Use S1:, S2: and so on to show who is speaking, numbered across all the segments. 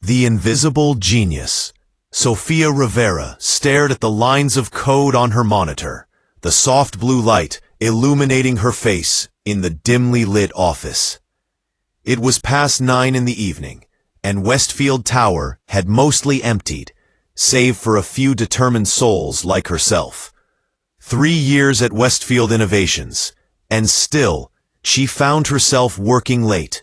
S1: The invisible genius. Sofia Rivera stared at the lines of code on her monitor, the soft blue light illuminating her face in the dimly lit office. It was past 9 in the evening, and Westfield Tower had mostly emptied, save for a few determined souls like herself. 3 years at Westfield Innovations, and still, she found herself working late,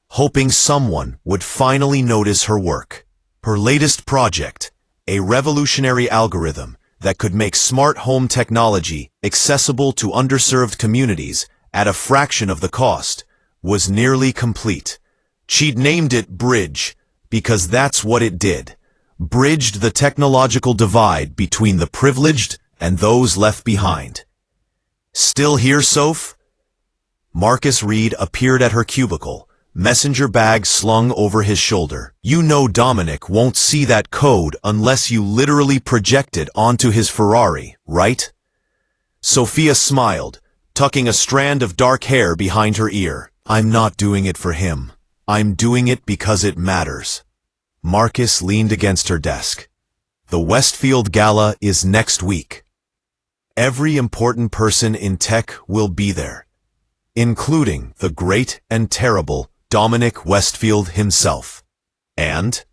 S1: hoping someone would finally notice her work. Her latest project, a revolutionary algorithm that could make smart home technology accessible to underserved communities at a fraction of the cost, was nearly complete. She'd named it Bridge, because that's what it did. Bridged the technological divide between the privileged and those left behind. Still here, Soph? Marcus Reed appeared at her cubicle, messenger bag slung over his shoulder. You know Dominic won't see that code unless you literally project it onto his Ferrari, right? Sophia smiled, tucking a strand of dark hair behind her ear. I'm not doing it for him. I'm doing it because it matters. Marcus leaned against her desk. The Westfield Gala is next week. Every important person in tech will be there, including the great and terrible Dominic Westfield himself. And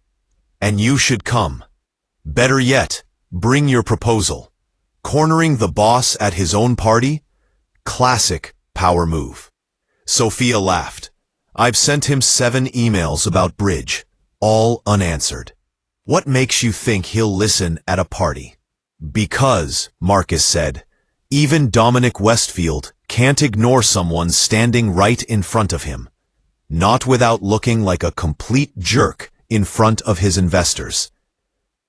S1: you should come. Better yet, bring your proposal. Cornering the boss at his own party? Classic power move. Sophia laughed. I've sent him 7 emails about Bridge, all unanswered. What makes you think he'll listen at a party? Because, Marcus said, even Dominic Westfield can't ignore someone standing right in front of him. Not without looking like a complete jerk in front of his investors.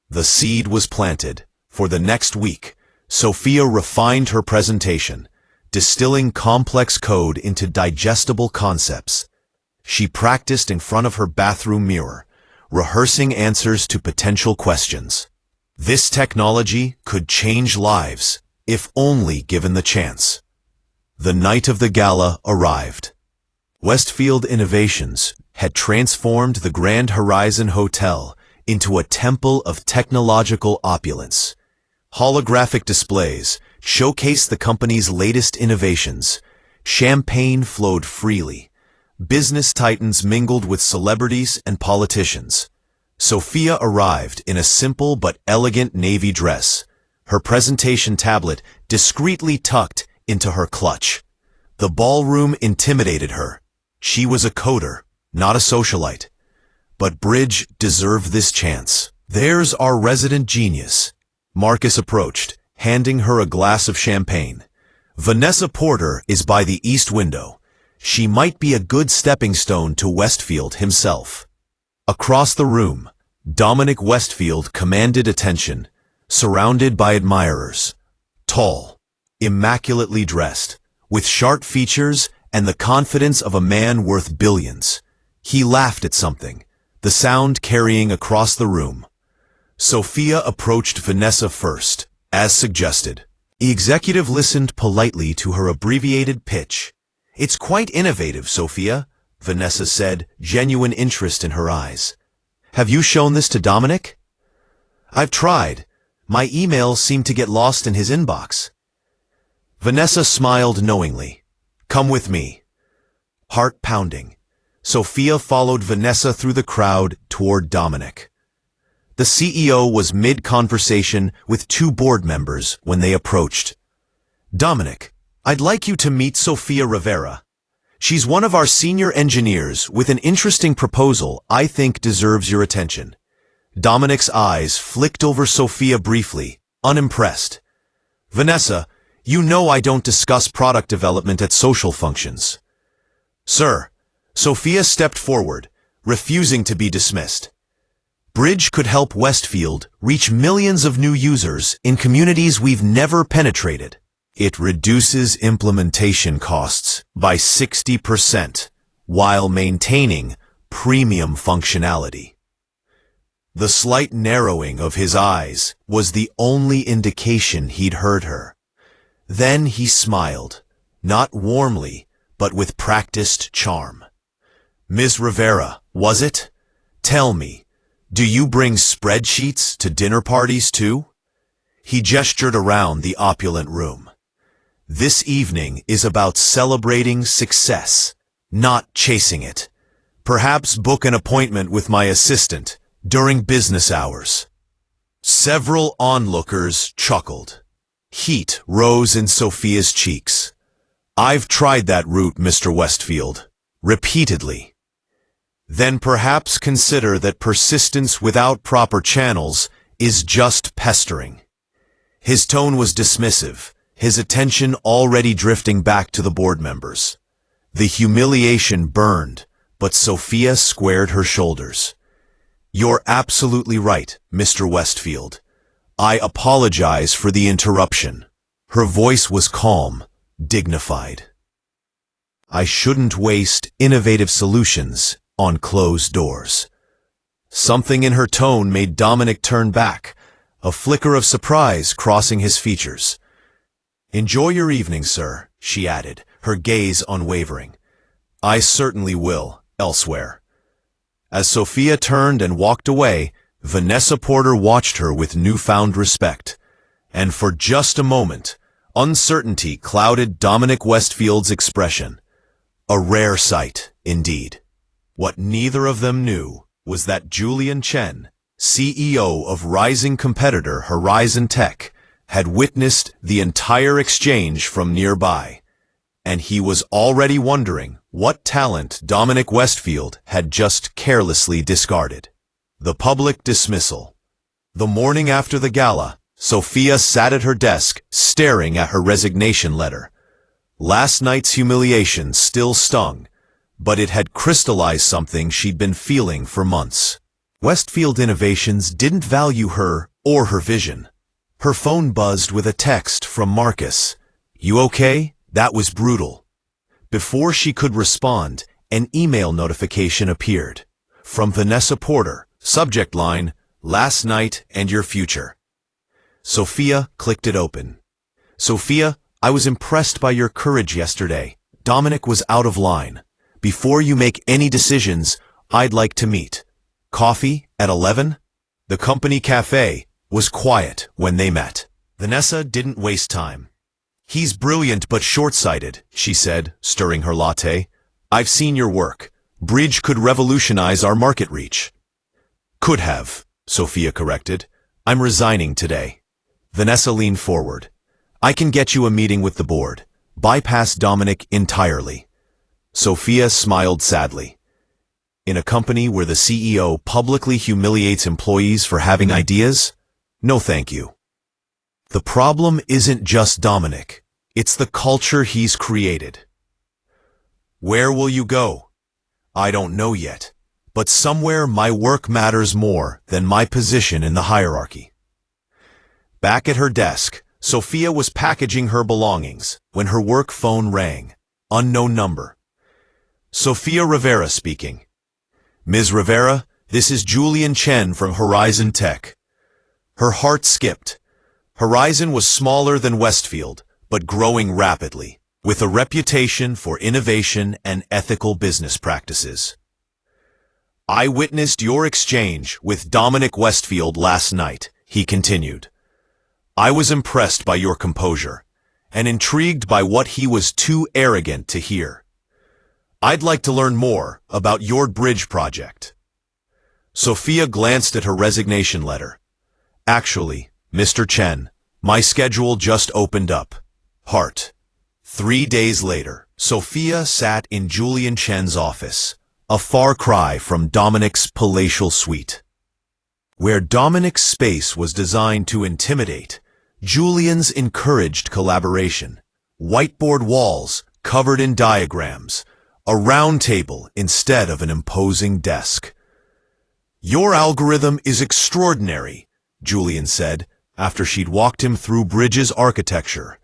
S1: The seed was planted. For the next week, Sophia refined her presentation, distilling complex code into digestible concepts. She practiced in front of her bathroom mirror, rehearsing answers to potential questions. This technology could change lives, if only given the chance. The night of the gala arrived. Westfield Innovations had transformed the Grand Horizon Hotel into a temple of technological opulence. Holographic displays showcased the company's latest innovations. Champagne flowed freely. Business titans mingled with celebrities and politicians. Sophia arrived in a simple but elegant navy dress, her presentation tablet discreetly tucked into her clutch. The ballroom intimidated her. She was a coder, not a socialite. But Bridge deserved this chance. There's our resident genius. Marcus approached, handing her a glass of champagne. Vanessa Porter is by the east window. She might be a good stepping stone to Westfield himself. Across the room, Dominic Westfield commanded attention, surrounded by admirers. Tall, immaculately dressed, with sharp features and the confidence of a man worth billions. He laughed at something, the sound carrying across the room. Sophia approached Vanessa first, as suggested. The executive listened politely to her abbreviated pitch. It's quite innovative, Sophia, Vanessa said, genuine interest in her eyes. Have you shown this to Dominic? I've tried. My emails seem to get lost in his inbox. Vanessa smiled knowingly. Come with me. Heart pounding, Sophia followed Vanessa through the crowd toward Dominic. The CEO was mid-conversation with 2 board members when they approached. Dominic, I'd like you to meet Sofia Rivera. She's one of our senior engineers with an interesting proposal I think deserves your attention. Dominic's eyes flicked over Sophia briefly, unimpressed. Vanessa, you know I don't discuss product development at social functions. Sir, Sophia stepped forward, refusing to be dismissed. Bridge could help Westfield reach millions of new users in communities we've never penetrated. It reduces implementation costs by 60% while maintaining premium functionality. The slight narrowing of his eyes was the only indication he'd heard her. Then he smiled, not warmly, but with practiced charm. Ms. Rivera, was it? Tell me, Do you bring spreadsheets to dinner parties too? He gestured around the opulent room. This evening is about celebrating success, not chasing it. Perhaps book an appointment with my assistant during business hours. Several onlookers chuckled. Heat rose in Sophia's cheeks. I've tried that route, Mr. Westfield, repeatedly. Then perhaps consider that persistence without proper channels is just pestering. His tone was dismissive, his attention already drifting back to the board members. The humiliation burned, but Sophia squared her shoulders. You're absolutely right, Mr. Westfield. I apologize for the interruption. Her voice was calm, dignified. I shouldn't waste innovative solutions on closed doors. Something in her tone made Dominic turn back, a flicker of surprise crossing his features. Enjoy your evening, sir, she added, her gaze unwavering. I certainly will, elsewhere. As Sophia turned and walked away, Vanessa Porter watched her with newfound respect. And for just a moment, uncertainty clouded Dominic Westfield's expression. A rare sight, indeed. What neither of them knew was that Julian Chen, CEO of rising competitor Horizon Tech, had witnessed the entire exchange from nearby, and he was already wondering what talent Dominic Westfield had just carelessly discarded. The public dismissal. The morning after the gala, Sophia sat at her desk, staring at her resignation letter. Last night's humiliation still stung, but it had crystallized something she'd been feeling for months. Westfield Innovations didn't value her or her vision. Her phone buzzed with a text from Marcus. You okay? That was brutal. Before she could respond, an email notification appeared. From Vanessa Porter, subject line, Last night and your future. Sophia clicked it open. Sophia, I was impressed by your courage yesterday. Dominic was out of line. Before you make any decisions, I'd like to meet. Coffee at 11? The company cafe was quiet when they met. Vanessa didn't waste time. He's brilliant but short-sighted, she said, stirring her latte. I've seen your work. Bridge could revolutionize our market reach. Could have, Sophia corrected. I'm resigning today. Vanessa leaned forward. I can get you a meeting with the board. Bypass Dominic entirely. Sophia smiled sadly. In a company where the CEO publicly humiliates employees for having ideas? No thank you. The problem isn't just Dominic. It's the culture he's created. Where will you go? I don't know yet, but somewhere my work matters more than my position in the hierarchy. Back at her desk, Sophia was packaging her belongings when her work phone rang. Unknown number. Sophia Rivera speaking. Ms. Rivera, this is Julian Chen from Horizon Tech. Her heart skipped. Horizon was smaller than Westfield, but growing rapidly, with a reputation for innovation and ethical business practices. I witnessed your exchange with Dominic Westfield last night, he continued. I was impressed by your composure, and intrigued by what he was too arrogant to hear. I'd like to learn more about your bridge project. Sophia glanced at her resignation letter. Actually, Mr. Chen, my schedule just opened up. Heart. 3 days later, Sophia sat in Julian Chen's office, a far cry from Dominic's palatial suite. Where Dominic's space was designed to intimidate, Julian's encouraged collaboration. Whiteboard walls covered in diagrams, a round table instead of an imposing desk. Your algorithm is extraordinary, Julian said, after she'd walked him through Bridge's architecture,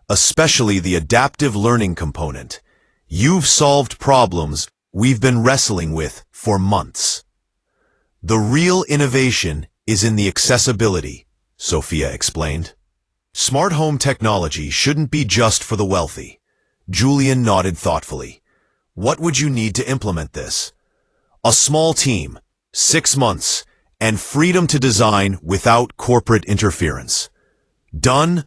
S1: especially the adaptive learning component. You've solved problems we've been wrestling with for months. The real innovation is in the accessibility, Sophia explained. Smart home technology shouldn't be just for the wealthy. Julian nodded thoughtfully. What would you need to implement this? A small team, 6 months, and freedom to design without corporate interference. Done,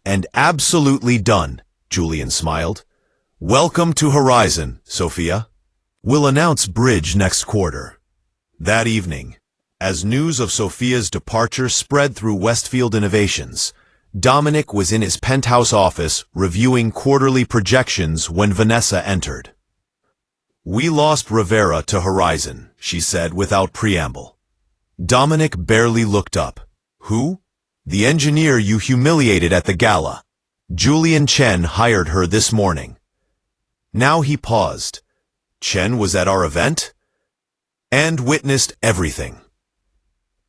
S1: and absolutely done, Julian smiled. Welcome to Horizon, Sophia. We'll announce Bridge next quarter. That evening, as news of Sophia's departure spread through Westfield Innovations, Dominic was in his penthouse office reviewing quarterly projections when Vanessa entered. We lost Rivera to Horizon, she said without preamble. Dominic barely looked up. Who? The engineer you humiliated at the gala. Julian Chen hired her this morning. Now he paused. Chen was at our event? And witnessed everything.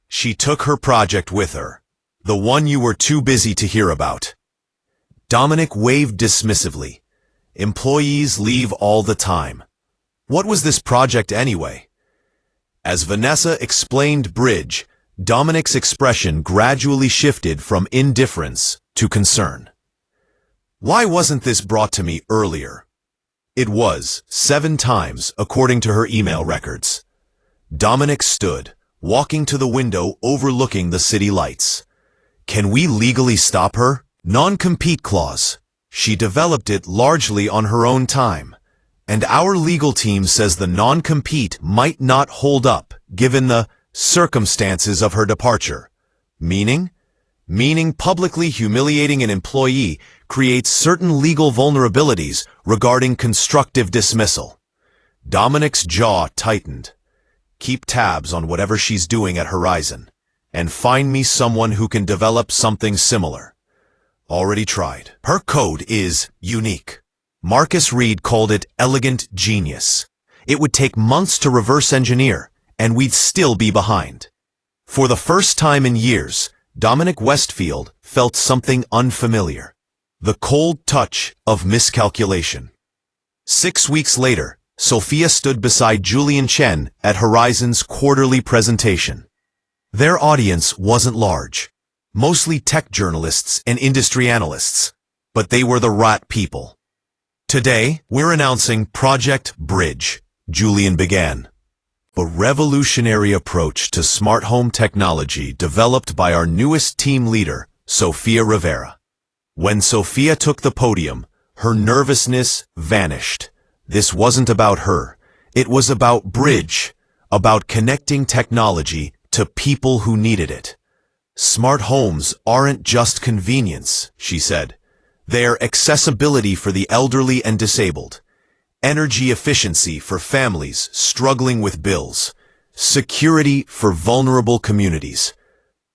S1: She took her project with her, the one you were too busy to hear about. Dominic waved dismissively. Employees leave all the time. What was this project anyway? As Vanessa explained Bridge, Dominic's expression gradually shifted from indifference to concern. Why wasn't this brought to me earlier? It was 7 times, according to her email records. Dominic stood, walking to the window overlooking the city lights. Can we legally stop her? Non-compete clause. She developed it largely on her own time. And our legal team says the non-compete might not hold up, given the circumstances of her departure. Meaning? Meaning publicly humiliating an employee creates certain legal vulnerabilities regarding constructive dismissal. Dominic's jaw tightened. Keep tabs on whatever she's doing at Horizon, and find me someone who can develop something similar. Already tried. Her code is unique. Marcus Reed called it elegant genius. It would take months to reverse engineer, and we'd still be behind. For the first time in years, Dominic Westfield felt something unfamiliar. The cold touch of miscalculation. 6 weeks later, Sophia stood beside Julian Chen at Horizon's quarterly presentation. Their audience wasn't large, mostly tech journalists and industry analysts, but they were the right people. Today, we're announcing Project Bridge, Julian began. A revolutionary approach to smart home technology developed by our newest team leader, Sophia Rivera. When Sophia took the podium, her nervousness vanished. This wasn't about her. It was about Bridge, about connecting technology to people who needed it. Smart homes aren't just convenience, she said. They're accessibility for the elderly and disabled, energy efficiency for families struggling with bills, security for vulnerable communities.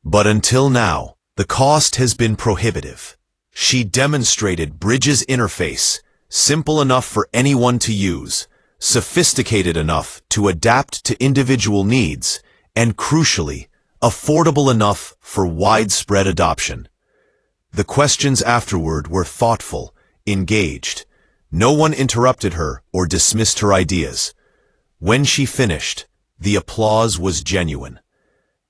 S1: But until now, the cost has been prohibitive. She demonstrated Bridge's interface, simple enough for anyone to use, sophisticated enough to adapt to individual needs, and crucially, affordable enough for widespread adoption. The questions afterward were thoughtful, engaged. No one interrupted her or dismissed her ideas. When she finished, the applause was genuine.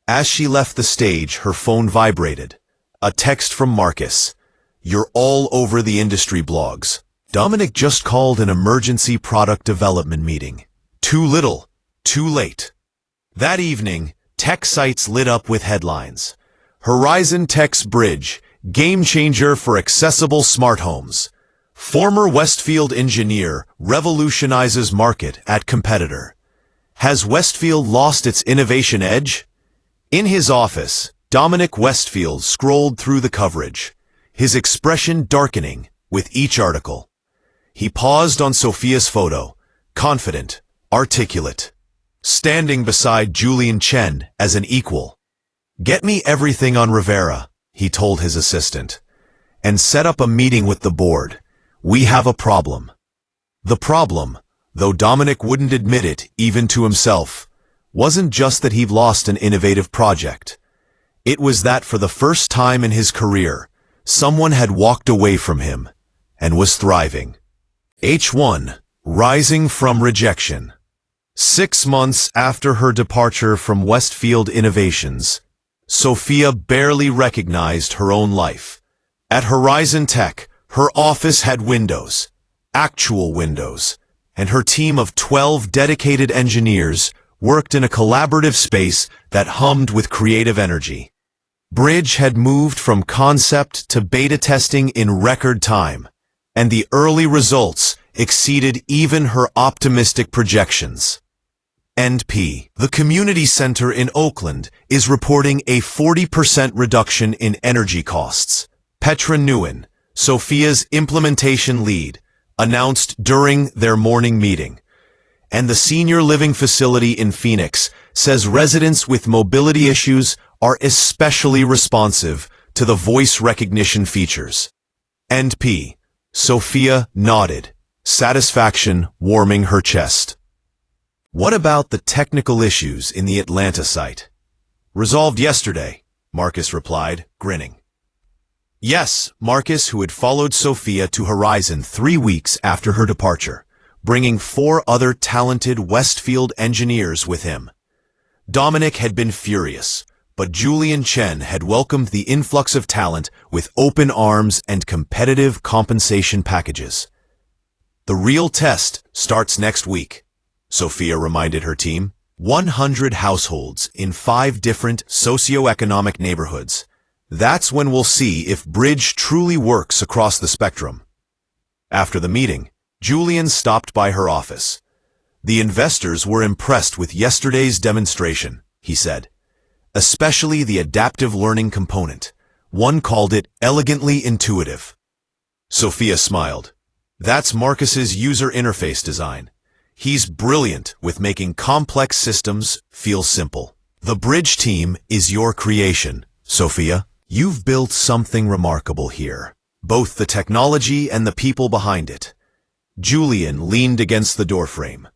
S1: As she left the stage, her phone vibrated. A text from Marcus. You're all over the industry blogs. Dominic just called an emergency product development meeting. Too little, too late. That evening, tech sites lit up with headlines. Horizon Tech's Bridge, game changer for accessible smart homes. Former Westfield engineer revolutionizes market at competitor. Has Westfield lost its innovation edge? In his office, Dominic Westfield scrolled through the coverage, his expression darkening with each article. He paused on Sophia's photo, confident, articulate, standing beside Julian Chen as an equal. Get me everything on Rivera, he told his assistant, and set up a meeting with the board. We have a problem. The problem, though Dominic wouldn't admit it even to himself, wasn't just that he'd lost an innovative project. It was that for the first time in his career, someone had walked away from him and was thriving. H1, rising from rejection. 6 months after her departure from Westfield Innovations, Sophia barely recognized her own life. At Horizon Tech, her office had windows, actual windows, and her team of 12 dedicated engineers worked in a collaborative space that hummed with creative energy. Bridge had moved from concept to beta testing in record time, and the early results exceeded even her optimistic projections. NP, the community center in Oakland, is reporting a 40% reduction in energy costs. Petra Nguyen, Sophia's implementation lead, announced during their morning meeting. And the senior living facility in Phoenix says residents with mobility issues are especially responsive to the voice recognition features. NP, Sophia nodded, satisfaction warming her chest. What about the technical issues in the Atlanta site? Resolved yesterday, Marcus replied, grinning. Yes, Marcus, who had followed Sophia to Horizon 3 weeks after her departure, bringing 4 other talented Westfield engineers with him. Dominic had been furious, but Julian Chen had welcomed the influx of talent with open arms and competitive compensation packages. The real test starts next week, Sophia reminded her team. 100 households in 5 different socioeconomic neighborhoods. That's when we'll see if Bridge truly works across the spectrum. After the meeting, Julian stopped by her office. The investors were impressed with yesterday's demonstration, he said. Especially the adaptive learning component. One called it elegantly intuitive. Sophia smiled. That's Marcus's user interface design. He's brilliant with making complex systems feel simple. The Bridge team is your creation, Sophia. You've built something remarkable here, both the technology and the people behind it. Julian leaned against the doorframe.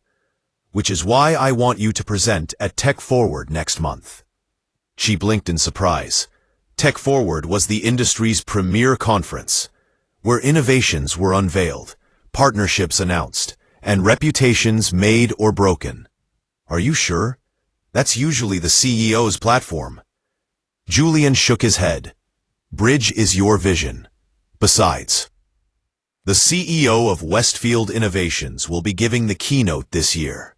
S1: Which is why I want you to present at Tech Forward next month. She blinked in surprise. Tech Forward was the industry's premier conference, where innovations were unveiled, partnerships announced, and reputations made or broken. Are you sure? That's usually the CEO's platform. Julian shook his head. Bridge is your vision. Besides, the CEO of Westfield Innovations will be giving the keynote this year.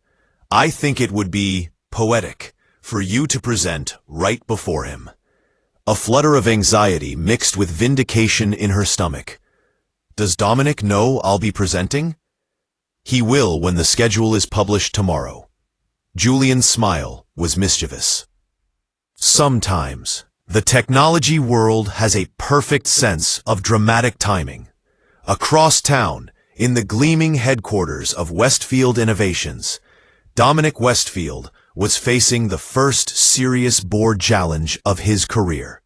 S1: I think it would be poetic for you to present right before him. A flutter of anxiety mixed with vindication in her stomach. Does Dominic know I'll be presenting? He will when the schedule is published tomorrow. Julian's smile was mischievous. Sometimes, the technology world has a perfect sense of dramatic timing. Across town, in the gleaming headquarters of Westfield Innovations, Dominic Westfield was facing the first serious board challenge of his career.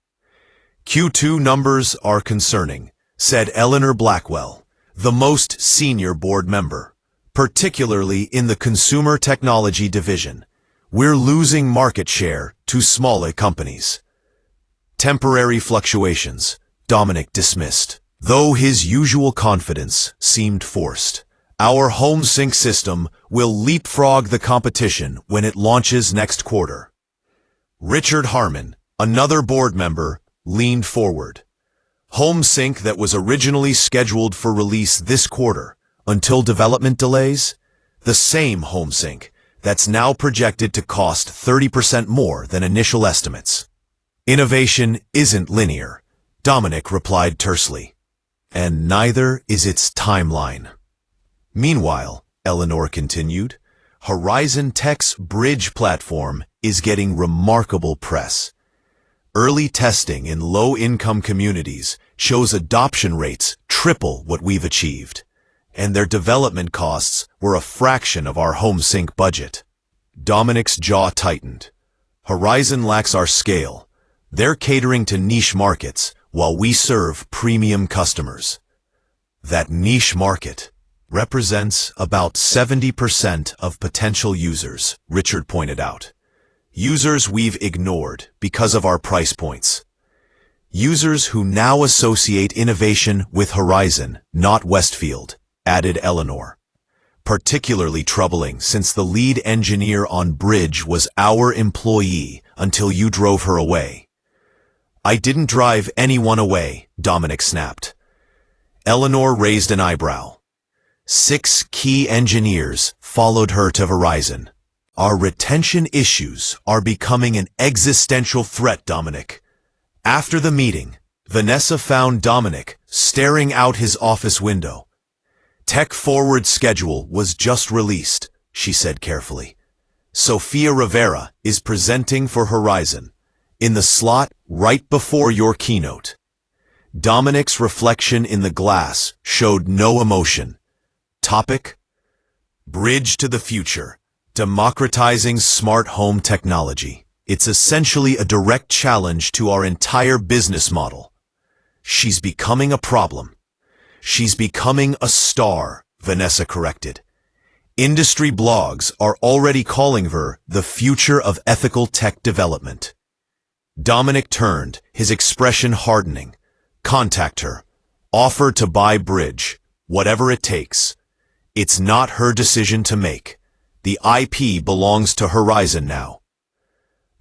S1: Q2 numbers are concerning, said Eleanor Blackwell, the most senior board member. Particularly in the consumer technology division. We're losing market share to smaller companies. Temporary fluctuations, Dominic dismissed, though his usual confidence seemed forced. Our HomeSync system will leapfrog the competition when it launches next quarter. Richard Harmon, another board member, leaned forward. HomeSync that was originally scheduled for release this quarter, until development delays, the same HomeSync that's now projected to cost 30% more than initial estimates. Innovation isn't linear, Dominic replied tersely, and neither is its timeline. Meanwhile, Eleanor continued, Horizon Tech's Bridge platform is getting remarkable press. Early testing in low-income communities shows adoption rates triple what we've achieved. And their development costs were a fraction of our HomeSync budget. Dominic's jaw tightened. Horizon lacks our scale. They're catering to niche markets while we serve premium customers. That niche market represents about 70% of potential users, Richard pointed out. Users we've ignored because of our price points. Users who now associate innovation with Horizon, not Westfield, added Eleanor. Particularly troubling since the lead engineer on Bridge was our employee until you drove her away. I didn't drive anyone away, Dominic snapped. Eleanor raised an eyebrow. 6 key engineers followed her to Horizon. Our retention issues are becoming an existential threat, Dominic. After the meeting, Vanessa found Dominic staring out his office window. Tech Forward schedule was just released, she said carefully. Sofia Rivera is presenting for Horizon, in the slot right before your keynote. Dominic's reflection in the glass showed no emotion. Topic: Bridge to the Future, Democratizing Smart Home Technology. It's essentially a direct challenge to our entire business model. She's becoming a problem. She's becoming a star, Vanessa corrected. Industry blogs are already calling her the future of ethical tech development. Dominic turned, his expression hardening. Contact her. Offer to buy Bridge, whatever it takes. It's not her decision to make. The IP belongs to Horizon now.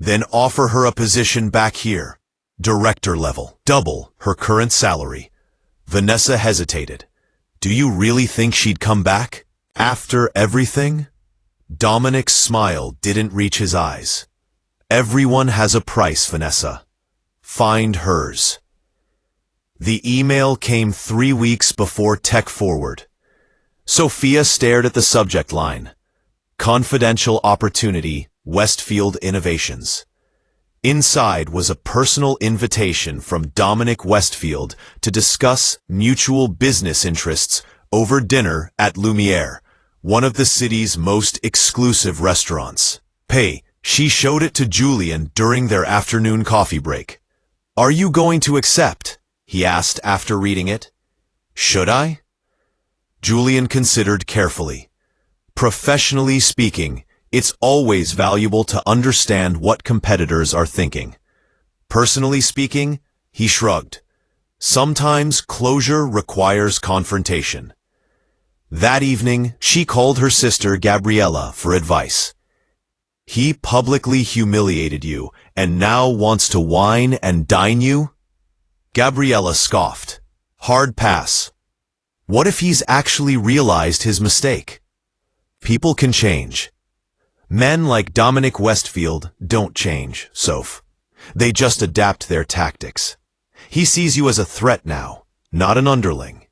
S1: Then offer her a position back here, director level, double her current salary. Vanessa hesitated. Do you really think she'd come back? After everything? Dominic's smile didn't reach his eyes. Everyone has a price, Vanessa. Find hers. The email came 3 weeks before Tech Forward. Sofia stared at the subject line. Confidential Opportunity, Westfield Innovations. Inside was a personal invitation from Dominic Westfield to discuss mutual business interests over dinner at Lumiere, one of the city's most exclusive restaurants. She showed it to Julian during their afternoon coffee break. Are you going to accept? He asked after reading it. Should I? Julian considered carefully. Professionally speaking, it's always valuable to understand what competitors are thinking. Personally speaking, he shrugged. Sometimes closure requires confrontation. That evening, she called her sister Gabriella for advice. He publicly humiliated you and now wants to wine and dine you? Gabriella scoffed. Hard pass. What if he's actually realized his mistake? People can change. Men like Dominic Westfield don't change, Soph. They just adapt their tactics. He sees you as a threat now, not an underling.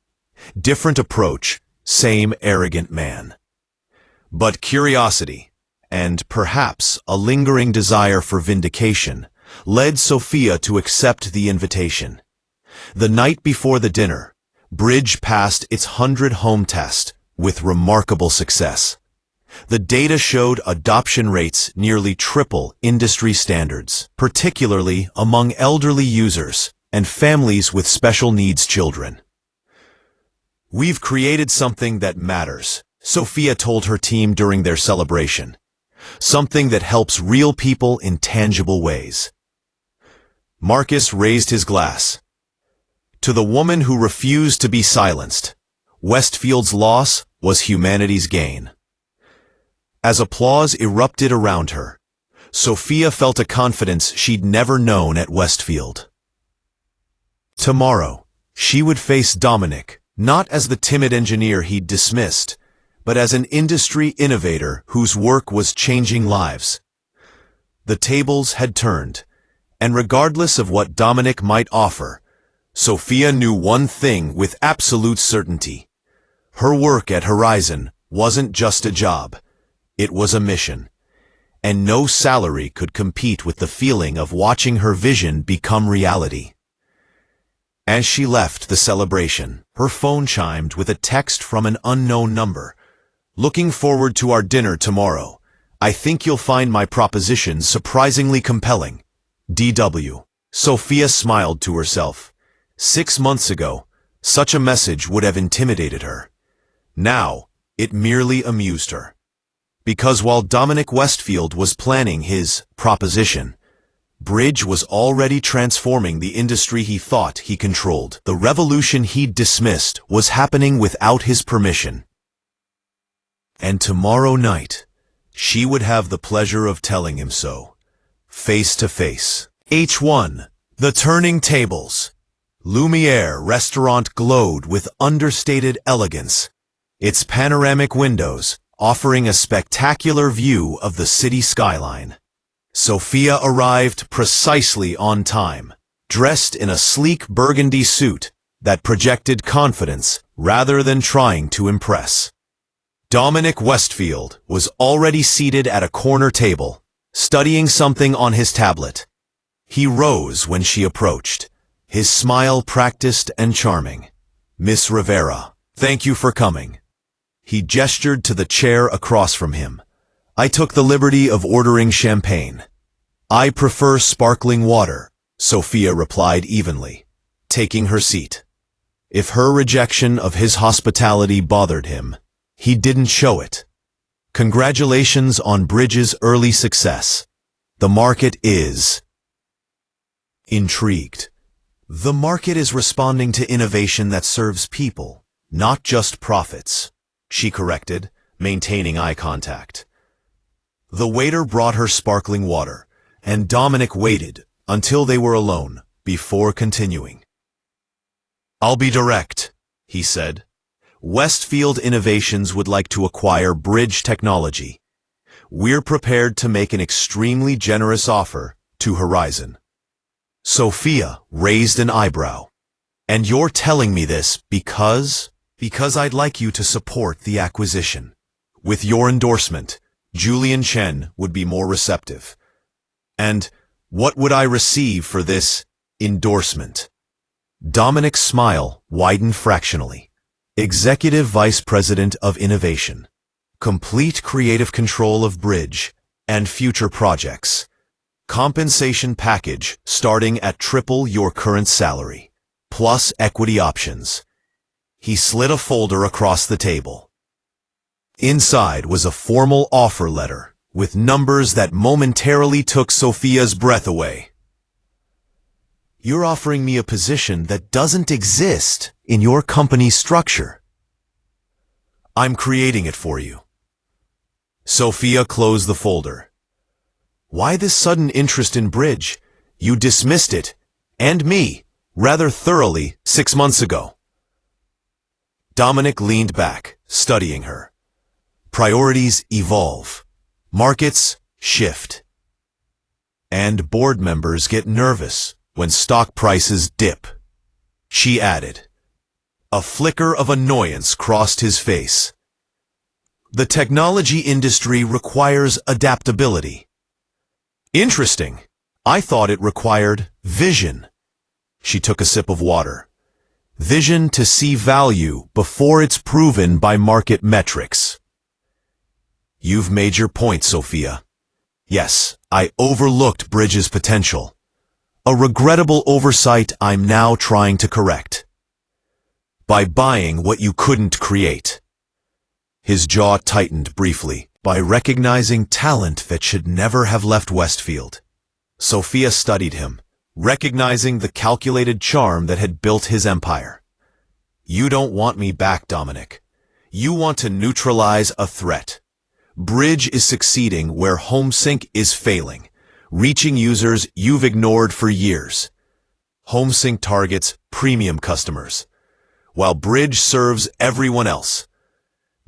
S1: Different approach, same arrogant man. But curiosity, and perhaps a lingering desire for vindication, led Sofia to accept the invitation. The night before the dinner, Bridge passed its 100-home test with remarkable success. The data showed adoption rates nearly triple industry standards, particularly among elderly users and families with special needs children. We've created something that matters, Sofia told her team during their celebration. Something that helps real people in tangible ways. Marcus raised his glass. To the woman who refused to be silenced, Westfield's loss was humanity's gain. As applause erupted around her, Sofia felt a confidence she'd never known at Westfield. Tomorrow, she would face Dominic, not as the timid engineer he'd dismissed, but as an industry innovator whose work was changing lives. The tables had turned, and regardless of what Dominic might offer, Sofia knew one thing with absolute certainty. Her work at Horizon wasn't just a job. It was a mission, and no salary could compete with the feeling of watching her vision become reality. As she left the celebration, her phone chimed with a text from an unknown number. Looking forward to our dinner tomorrow. I think you'll find my proposition surprisingly compelling. DW. Sofia smiled to herself. 6 months ago, such a message would have intimidated her. Now, it merely amused her. Because while Dominic Westfield was planning his proposition, Bridge was already transforming the industry he thought he controlled. The revolution he'd dismissed was happening without his permission. And tomorrow night, she would have the pleasure of telling him so, face to face. H1. The Turning Tables. Lumiere restaurant glowed with understated elegance. Its panoramic windows, offering a spectacular view of the city skyline. Sophia arrived precisely on time, dressed in a sleek burgundy suit that projected confidence rather than trying to impress. Dominic Westfield was already seated at a corner table, studying something on his tablet. He rose when she approached, his smile practiced and charming. "Miss Rivera, thank you for coming." He gestured to the chair across from him. "I took the liberty of ordering champagne." "I prefer sparkling water," Sophia replied evenly, taking her seat. If her rejection of his hospitality bothered him, he didn't show it. Congratulations on Bridge's early success. The market is intrigued. The market is responding to innovation that serves people, not just profits, she corrected, maintaining eye contact. The waiter brought her sparkling water, and Dominic waited until they were alone before continuing. "I'll be direct," he said. "Westfield Innovations would like to acquire Bridge Technology. We're prepared to make an extremely generous offer to Horizon." Sophia raised an eyebrow. "And you're telling me this because I'd like you to support the acquisition. With your endorsement, Julian Chen would be more receptive. And what would I receive for this endorsement?" Dominic's smile widened fractionally. "Executive Vice President of Innovation. Complete creative control of Bridge and future projects. Compensation package starting at triple your current salary, plus equity options." He slid a folder across the table. Inside was a formal offer letter with numbers that momentarily took Sophia's breath away. "You're offering me a position that doesn't exist in your company's structure." "I'm creating it for you." Sophia closed the folder. "Why this sudden interest in Bridge? You dismissed it, and me, rather thoroughly 6 months ago." Dominic leaned back, studying her. "Priorities evolve. Markets shift. And board members get nervous when stock prices dip," she added. A flicker of annoyance crossed his face. "The technology industry requires adaptability." "Interesting. I thought it required vision." She took a sip of water. "Vision to see value before it's proven by market metrics." "You've made your point, Sophia. Yes, I overlooked Bridge's potential. A regrettable oversight I'm now trying to correct. By buying what you couldn't create." His jaw tightened briefly by recognizing talent that should never have left Westfield. Sophia studied him, recognizing the calculated charm that had built his empire. "You don't want me back, Dominic. You want to neutralize a threat. Bridge is succeeding where HomeSync is failing, reaching users you've ignored for years. HomeSync targets premium customers, while Bridge serves everyone else.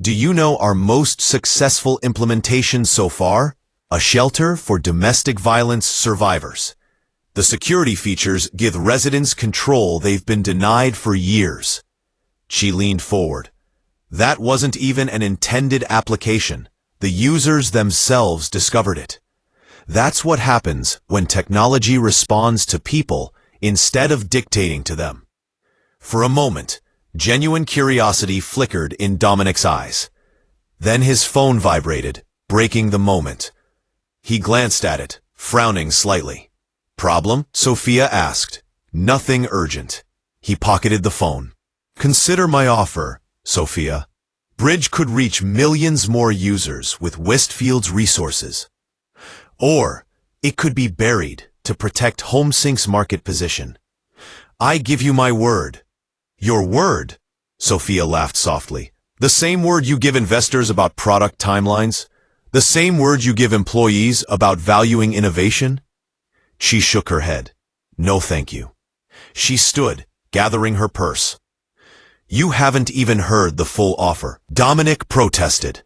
S1: Do you know our most successful implementation so far? A shelter for domestic violence survivors. The security features give residents control they've been denied for years." She leaned forward. "That wasn't even an intended application. The users themselves discovered it. That's what happens when technology responds to people instead of dictating to them." For a moment, genuine curiosity flickered in Dominic's eyes. Then his phone vibrated, breaking the moment. He glanced at it, frowning slightly. "Problem?" Sophia asked. "Nothing urgent." He pocketed the phone. "Consider my offer, Sophia. Bridge could reach millions more users with Westfield's resources. Or it could be buried to protect HomeSync's market position. I give you my word." "Your word?" Sophia laughed softly. "The same word you give investors about product timelines? The same word you give employees about valuing innovation?" She shook her head. "No, thank you." She stood, gathering her purse. "You haven't even heard the full offer," Dominic protested.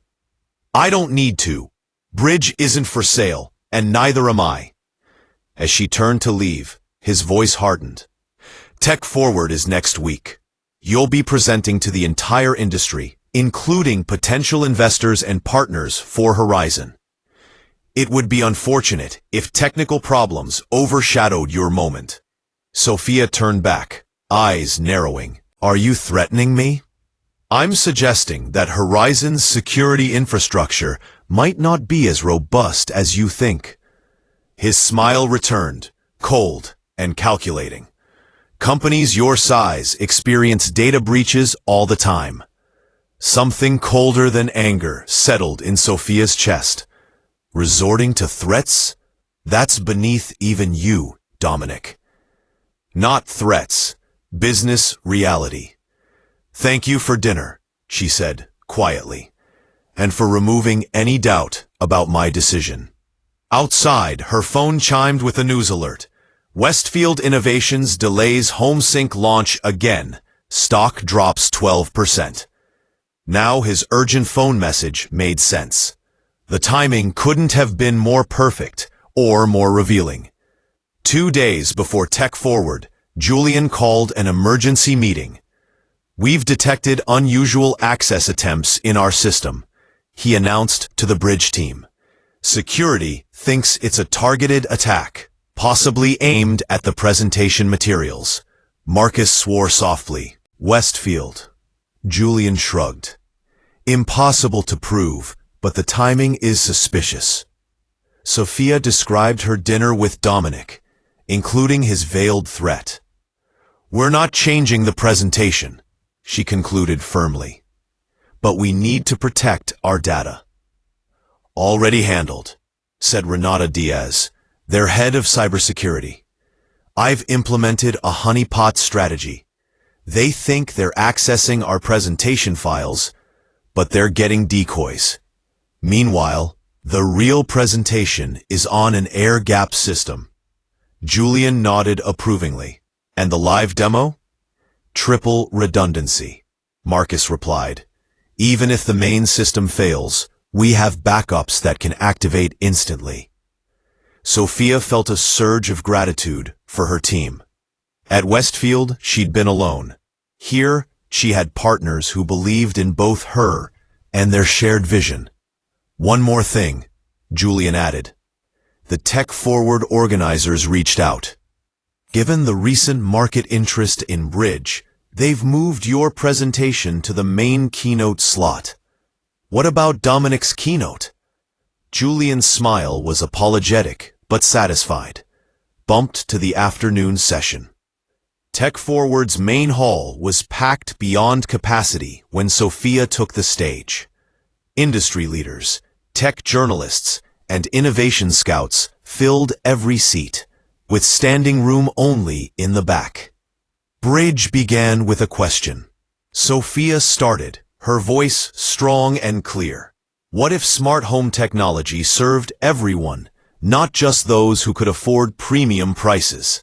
S1: I don't need to. Bridge isn't for sale, and neither am I. As she turned to leave, his voice hardened. Tech Forward is next week. You'll be presenting to the entire industry, including potential investors and partners for Horizon. It would be unfortunate if technical problems overshadowed your moment. Sophia turned back, eyes narrowing. Are you threatening me? I'm suggesting that Horizon's security infrastructure might not be as robust as you think. His smile returned, cold and calculating. Companies your size experience data breaches all the time. Something colder than anger settled in Sophia's chest. Resorting to threats? That's beneath even you, Dominic. Not threats, business reality. Thank you for dinner, she said, quietly, and for removing any doubt about my decision. Outside, her phone chimed with a news alert. Westfield Innovations delays HomeSync launch again. Stock drops 12%. Now his urgent phone message made sense. The timing couldn't have been more perfect or more revealing. 2 days before Tech Forward, Julian called an emergency meeting. We've detected unusual access attempts in our system, he announced to the Bridge team. Security thinks it's a targeted attack, possibly aimed at the presentation materials. Marcus swore softly. Westfield. Julian shrugged. Impossible to prove, but the timing is suspicious. Sophia described her dinner with Dominic, including his veiled threat. We're not changing the presentation, she concluded firmly. But we need to protect our data. Already handled, said Renata Diaz, their head of cybersecurity. I've implemented a honeypot strategy. They think they're accessing our presentation files, but they're getting decoys. Meanwhile, the real presentation is on an air-gapped system. Julian nodded approvingly. And the live demo? Triple redundancy, Marcus replied. Even if the main system fails, we have backups that can activate instantly. Sophia felt a surge of gratitude for her team. At Westfield, she'd been alone. Here, she had partners who believed in both her and their shared vision. One more thing, Julian added. The Tech Forward organizers reached out. Given the recent market interest in Bridge, they've moved your presentation to the main keynote slot. What about Dominic's keynote? Julian's smile was apologetic but satisfied. Bumped to the afternoon session. Tech Forward's main hall was packed beyond capacity when Sophia took the stage. Industry leaders, tech journalists, and innovation scouts filled every seat, with standing room only in the back. Bridge began with a question. Sophia started, her voice strong and clear. What if smart home technology served everyone, not just those who could afford premium prices?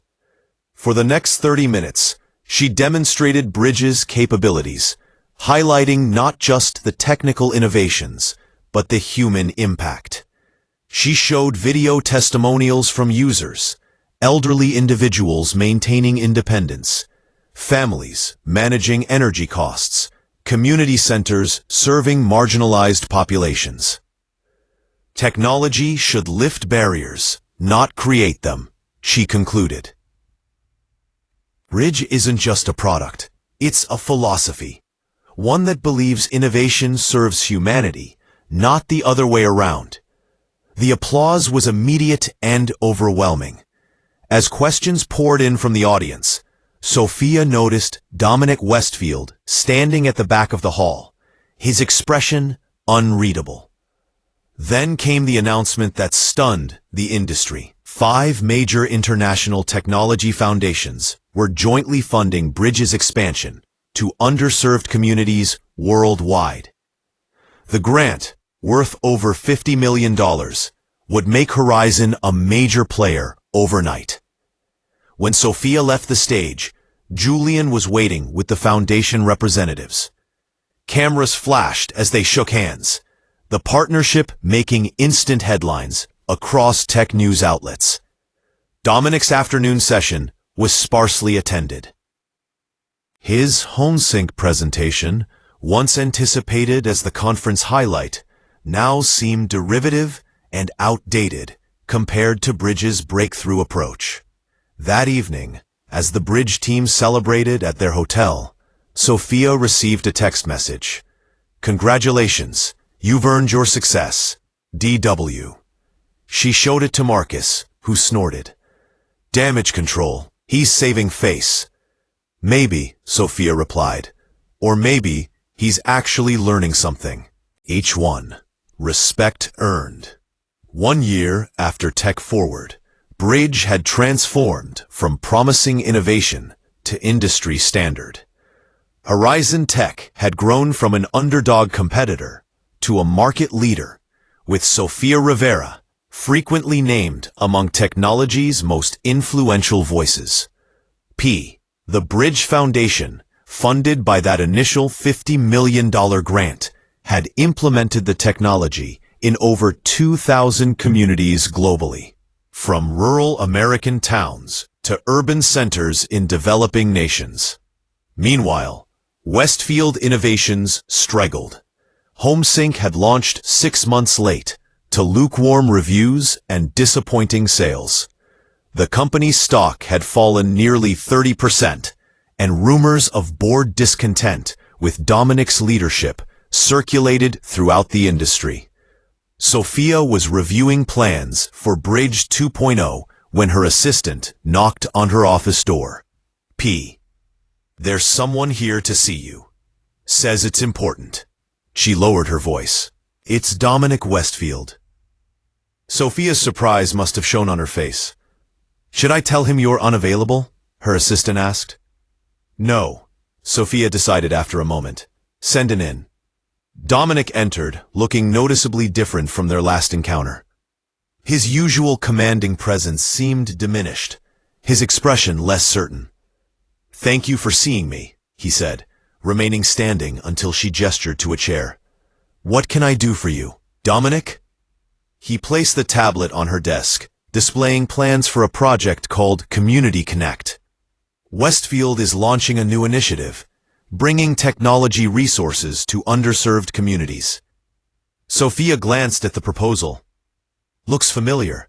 S1: For the next 30 minutes, she demonstrated Bridge's capabilities, highlighting not just the technical innovations, but the human impact. She showed video testimonials from users, elderly individuals maintaining independence, families managing energy costs, community centers serving marginalized populations. Technology should lift barriers, not create them, she concluded. Bridge isn't just a product, it's a philosophy. One that believes innovation serves humanity, not the other way around. The applause was immediate and overwhelming. As questions poured in from the audience, Sophia noticed Dominic Westfield standing at the back of the hall, his expression unreadable. Then came the announcement that stunned the industry. 5 major international technology foundations were jointly funding Bridge's expansion to underserved communities worldwide. The grant, worth over $50 million, would make Horizon a major player overnight. When Sophia left the stage, Julian was waiting with the foundation representatives. Cameras flashed as they shook hands. the partnership making instant headlines across tech news outlets. Dominic's afternoon session was sparsely attended. His HomeSync presentation, once anticipated as the conference highlight, now seemed derivative and outdated compared to Bridge's breakthrough approach. That evening, as the Bridge team celebrated at their hotel, Sophia received a text message. "Congratulations, you've earned your success, DW." She showed it to Marcus, who snorted. "Damage control, he's saving face." "Maybe," Sophia replied. "Or maybe he's actually learning something." H1. Respect earned. 1 year after Tech Forward, Bridge had transformed from promising innovation to industry standard. Horizon Tech had grown from an underdog competitor to a market leader, with Sofia Rivera frequently named among technology's most influential voices. The Bridge Foundation, funded by that initial $50 million grant, had implemented the technology in over 2,000 communities globally, from rural American towns to urban centers in developing nations. Meanwhile, Westfield Innovations struggled. HomeSync had launched 6 months late, to lukewarm reviews and disappointing sales. The company's stock had fallen nearly 30%, and rumors of board discontent with Dominic's leadership circulated throughout the industry. Sophia was reviewing plans for Bridge 2.0 when her assistant knocked on her office door. "There's someone here to see you. Says it's important." She lowered her voice. "It's Dominic Westfield." Sophia's surprise must have shown on her face. "Should I tell him you're unavailable?" her assistant asked. "No," Sophia decided after a moment. "Send him in." Dominic entered, looking noticeably different from their last encounter. His usual commanding presence seemed diminished, his expression less certain. "Thank you for seeing me," he said, remaining standing until she gestured to a chair. "What can I do for you, Dominic?" He placed the tablet on her desk, displaying plans for a project called Community Connect. Westfield is launching a new initiative, bringing technology resources to underserved communities. Sophia glanced at the proposal. "Looks familiar."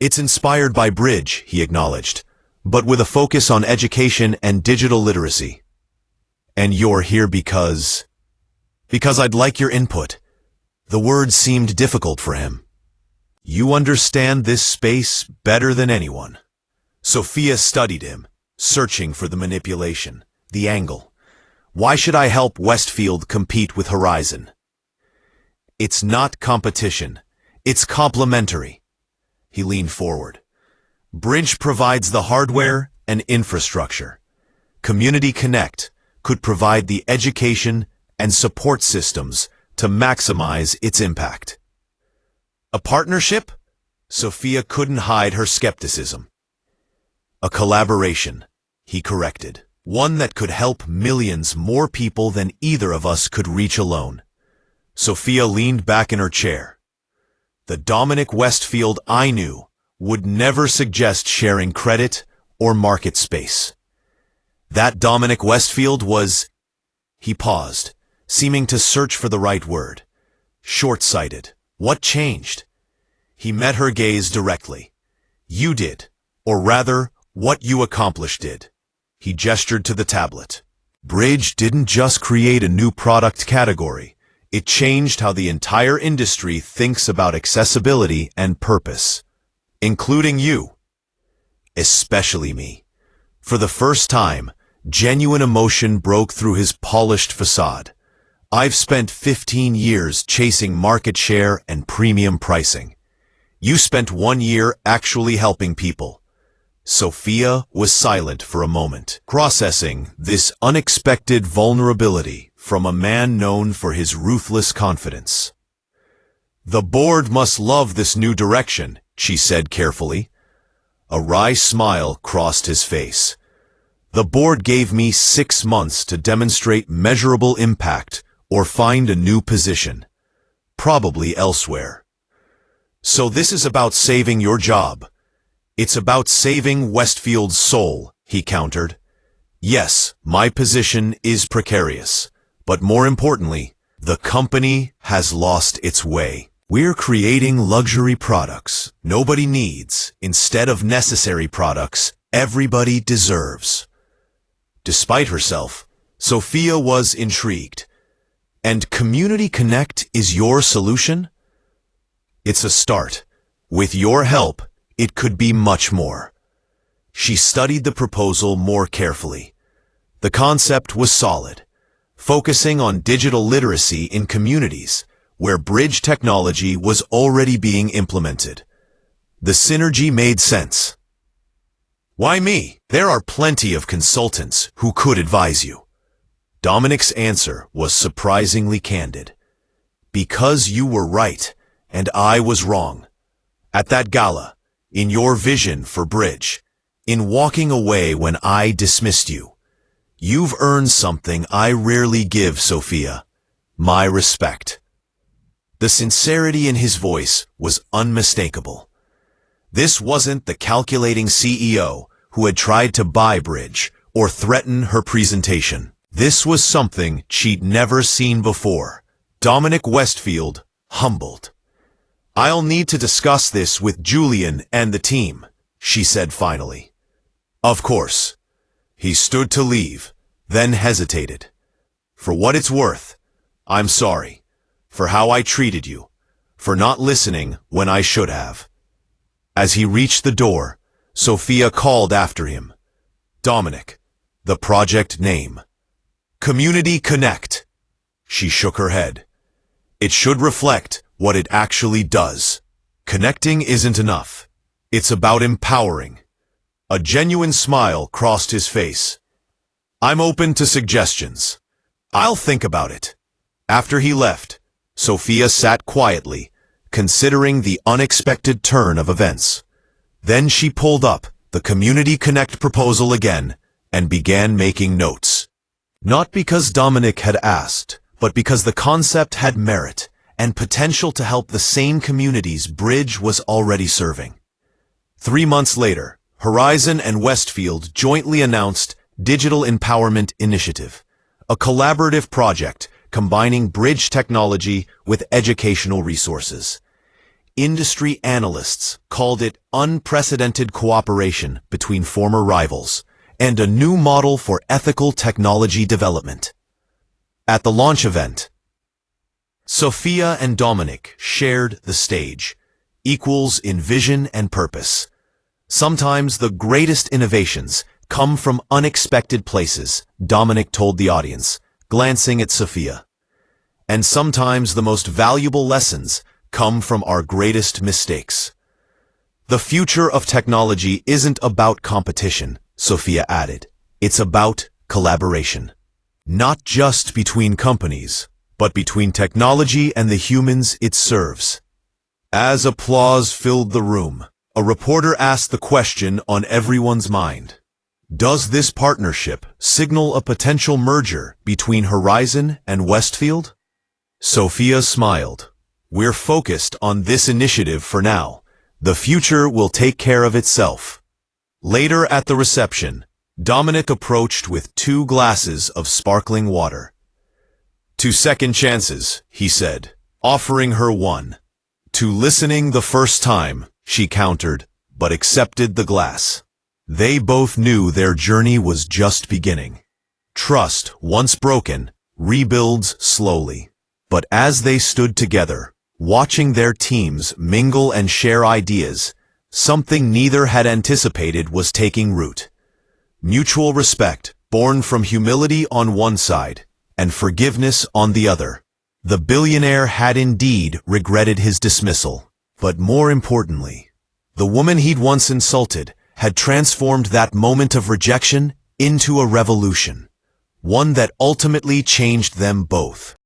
S1: "It's inspired by Bridge," he acknowledged, "but with a focus on education and digital literacy." "And you're here because—" "Because I'd like your input." The words seemed difficult for him. "You understand this space better than anyone." Sophia studied him, searching for the manipulation, the angle. "Why should I help Westfield compete with Horizon?" "It's not competition. It's complementary." He leaned forward. "Bridge provides the hardware and infrastructure. Community Connect could provide the education and support systems to maximize its impact." "A partnership?" Sophia couldn't hide her skepticism. "A collaboration," he corrected. "One that could help millions more people than either of us could reach alone." Sophia leaned back in her chair. "The Dominic Westfield I knew would never suggest sharing credit or market space. That Dominic Westfield was—" He paused, seeming to search for the right word. "Short-sighted. What changed?" He met her gaze directly. "You did, or rather, what you accomplished did." He gestured to the tablet. "Bridge didn't just create a new product category. It changed how the entire industry thinks about accessibility and purpose. Including you. Especially me." For the first time, genuine emotion broke through his polished facade. "I've spent 15 years chasing market share and premium pricing. You spent 1 year actually helping people." Sophia was silent for a moment, processing this unexpected vulnerability from a man known for his ruthless confidence. "The board must love this new direction," she said carefully. A wry smile crossed his face. "The board gave me 6 months to demonstrate measurable impact or find a new position. probably elsewhere. So this is about saving your job. It's about saving Westfield's soul, he countered. Yes, my position is precarious, but more importantly, the company has lost its way. We're creating luxury products nobody needs instead of necessary products everybody deserves. Despite herself, Sophia was intrigued. And Community Connect is your solution? It's a start. With your help, it could be much more. She studied the proposal more carefully. The concept was solid, focusing on digital literacy in communities where bridge technology was already being implemented. The synergy made sense. Why me? There are plenty of consultants who could advise you. Dominic's answer was surprisingly candid. Because you were right, and I was wrong. At that gala, in your vision for bridge, in walking away when I dismissed you, you've earned something I rarely give, Sophia. My respect. The sincerity in his voice was unmistakable. This wasn't the calculating CEO who had tried to buy Bridge or threaten her presentation. This was something she'd never seen before. Dominic Westfield, humbled. I'll need to discuss this with Julian and the team, she said finally. Of course. He stood to leave, then hesitated. For what it's worth, I'm sorry. For how I treated you. For not listening when I should have. As he reached the door, Sophia called after him. Dominic, the project name. Community Connect. She shook her head. It should reflect what it actually does. Connecting isn't enough. It's about empowering. A genuine smile crossed his face. I'm open to suggestions. I'll think about it. After he left, Sophia sat quietly, considering the unexpected turn of events. Then she pulled up the Community Connect proposal again and began making notes. Not because Dominic had asked, but because the concept had merit and potential to help the same communities Bridge was already serving. 3 months later, Horizon and Westfield jointly announced Digital Empowerment Initiative, a collaborative project combining bridge technology with educational resources. Industry analysts called it unprecedented cooperation between former rivals and a new model for ethical technology development. At the launch event, Sophia and Dominic shared the stage, equals in vision and purpose. Sometimes the greatest innovations come from unexpected places, Dominic told the audience, glancing at Sophia. And sometimes the most valuable lessons come from our greatest mistakes. The future of technology isn't about competition, Sophia added. It's about collaboration. Not just between companies, but between technology and the humans it serves. As applause filled the room, a reporter asked the question on everyone's mind. Does this partnership signal a potential merger between Horizon and Westfield? Sophia smiled. We're focused on this initiative for now. The future will take care of itself. Later at the reception, Dominic approached with 2 glasses of sparkling water. 2 second chances, he said, offering her one. To listening the first time, she countered, but accepted the glass. They both knew their journey was just beginning. Trust, once broken, rebuilds slowly. But as they stood together, watching their teams mingle and share ideas, something neither had anticipated was taking root. Mutual respect, born from humility on one side, and forgiveness on the other. The billionaire had indeed regretted his dismissal, but more importantly, the woman he'd once insulted had transformed that moment of rejection into a revolution, one that ultimately changed them both.